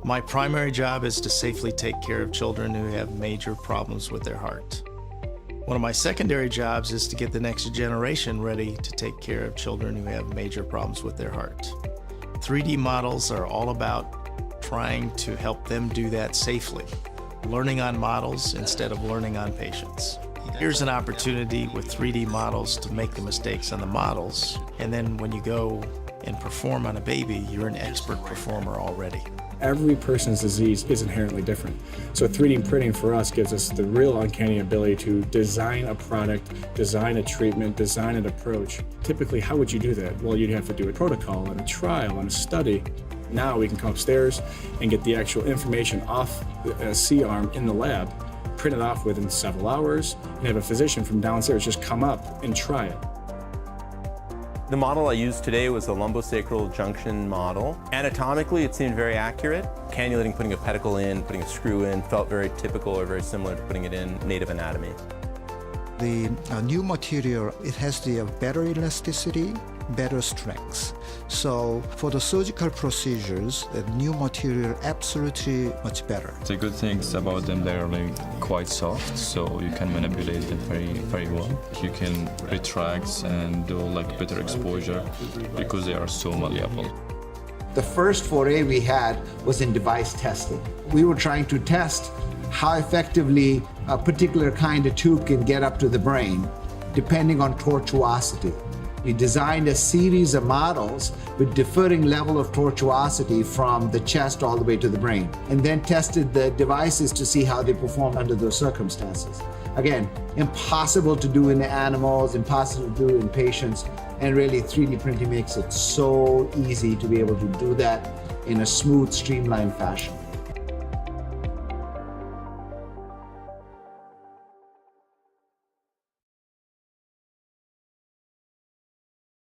My primary job is to safely take care of children who have major problems with their heart. One of my secondary jobs is to get the next generation ready to take care of children who have major problems with their heart. 3D models are all about trying to help them do that safely, learning on models instead of learning on patients. Here's an opportunity with 3D models to make the mistakes on the models, and then when you go and perform on a baby, you're an expert performer already. Every person's disease is inherently different. So 3D printing for us gives us the real uncanny ability to design a product, design a treatment, design an approach. Typically, how would you do that? Well, you'd have to do a protocol and a trial and a study. Now we can come upstairs and get the actual information off a C-arm in the lab, print it off within several hours, and have a physician from downstairs just come up and try it. The model I used today was a lumbosacral junction model. Anatomically, it seemed very accurate. Cannulating, putting a pedicle in, putting a screw in, felt very typical or very similar to putting it in native anatomy. The new material, it has the better elasticity, better strength. So for the surgical procedures, the new material absolutely much better. The good things about them, they're like quite soft, so you can manipulate them very well. You can retract and do like better exposure because they are so malleable. The first foray we had was in device testing. We were trying to test how effectively a particular kind of tube can get up to the brain, depending on tortuosity. We designed a series of models with differing level of tortuosity from the chest all the way to the brain, and then tested the devices to see how they perform under those circumstances. Again, impossible to do in animals, impossible to do in patients, and really 3D printing makes it so easy to be able to do that in a smooth, streamlined fashion.